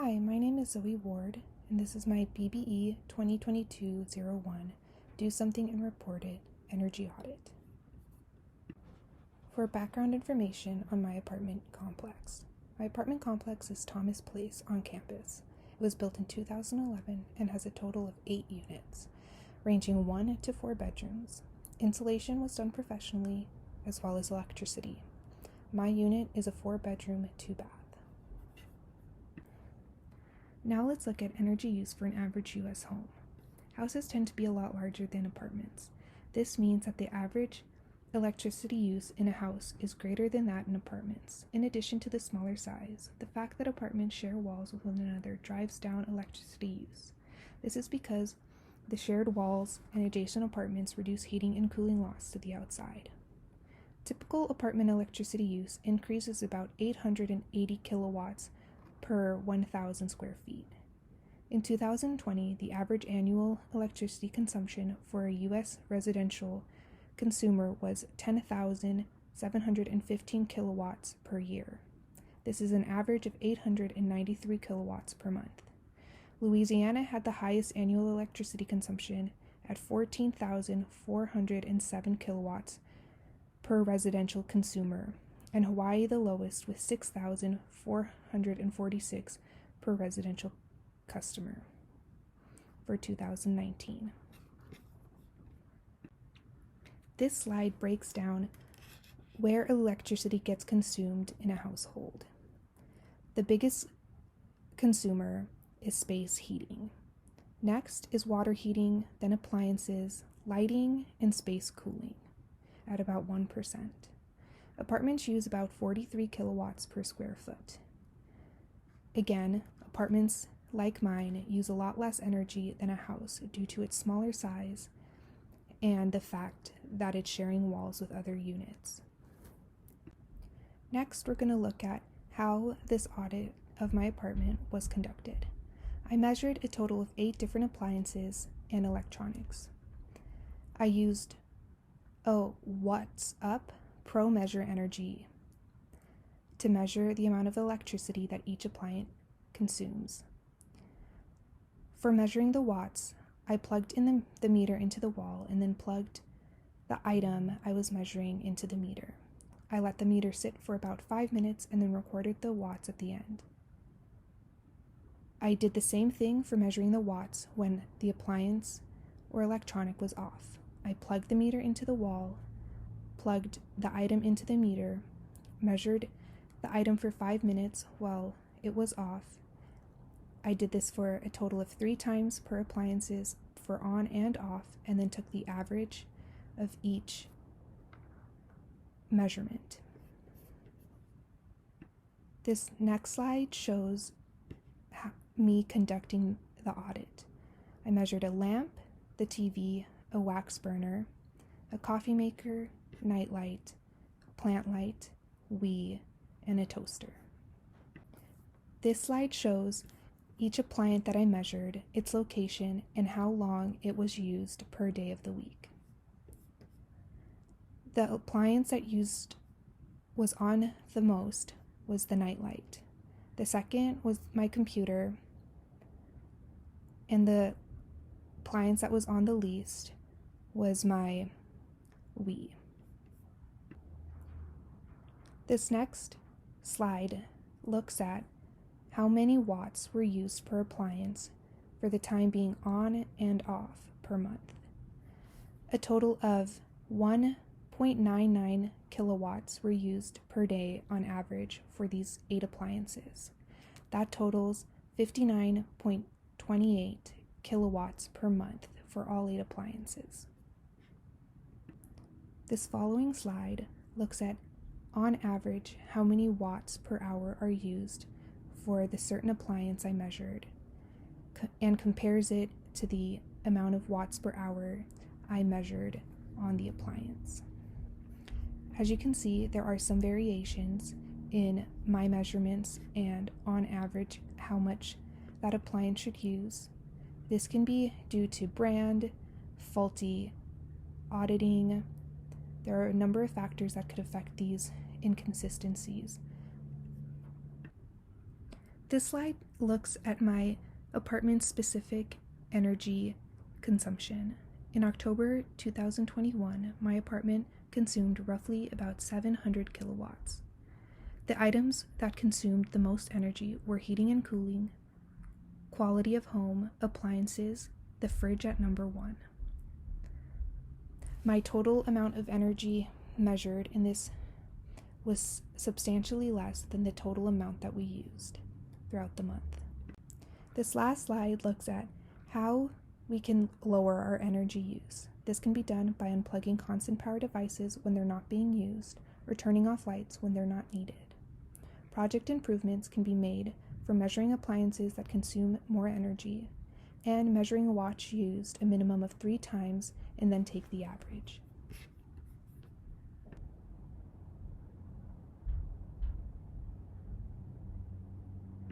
Hi, my name is Zoe Ward, and this is my BBE 2022-01 Do Something and Report It Energy Audit. For background information on my apartment complex. My apartment complex is Thomas Place on campus. It was built in 2011 and has a total of 8 units, ranging 1 to 4 bedrooms. Insulation was done professionally, as well as electricity. My unit is a 4-bedroom, 2-bath. Now let's look at energy use for an average U.S. home. Houses tend to be a lot larger than apartments. This means that the average electricity use in a house is greater than that in apartments. In addition to the smaller size, the fact that apartments share walls with one another drives down electricity use. This is because the shared walls and adjacent apartments reduce heating and cooling loss to the outside. Typical apartment electricity use increases about 880 kilowatts per 1,000 square feet. In 2020, the average annual electricity consumption for a U.S. residential consumer was 10,715 kilowatts per year. This is an average of 893 kilowatts per month. Louisiana had the highest annual electricity consumption at 14,407 kilowatts per residential consumer, and Hawaii the lowest with 6,446 per residential customer for 2019. This slide breaks down where electricity gets consumed in a household. The biggest consumer is space heating. Next is water heating, then appliances, lighting, and space cooling at about 1%. Apartments use about 43 kilowatts per square foot. Again, apartments like mine use a lot less energy than a house due to its smaller size and the fact that it's sharing walls with other units. Next, we're going to look at how this audit of my apartment was conducted. I measured a total of 8 different appliances and electronics. I used a What's Up Pro Measure Energy to measure the amount of electricity that each appliance consumes. For measuring the watts, I plugged in the meter into the wall and then plugged the item I was measuring into the meter. I let the meter sit for about 5 minutes and then recorded the watts at the end. I did the same thing for measuring the watts when the appliance or electronic was off. I plugged the meter into the wall, plugged the item into the meter, measured the item for 5 minutes while it was off. I did this for a total of 3 times per appliances for on and off, and then took the average of each measurement. This next slide shows me conducting the audit. I measured a lamp, the TV, a wax burner, a coffee maker, nightlight, plant light, Wii, and a toaster. This slide shows each appliance that I measured, its location, and how long it was used per day of the week. The appliance that was on the most was the nightlight. The second was my computer, and the appliance that was on the least was my Wii. This next slide looks at how many watts were used per appliance for the time being on and off per month. A total of 1.99 kilowatts were used per day on average for these 8 appliances. That totals 59.28 kilowatts per month for all 8 appliances. This following slide looks at, on average, how many watts per hour are used for the certain appliance I measured, and compares it to the amount of watts per hour I measured on the appliance. As you can see, there are some variations in my measurements and on average how much that appliance should use. This can be due to brand, faulty auditing. There are a number of factors that could affect these inconsistencies. This slide looks at my apartment-specific energy consumption. In October 2021, my apartment consumed roughly about 700 kilowatts. The items that consumed the most energy were heating and cooling, quality of home, appliances, the fridge at number 1. My total amount of energy measured in this was substantially less than the total amount that we used throughout the month. This last slide looks at how we can lower our energy use. This can be done by unplugging constant power devices when they're not being used or turning off lights when they're not needed. Project improvements can be made for measuring appliances that consume more energy and measuring a watch used a minimum of 3 times and then take the average.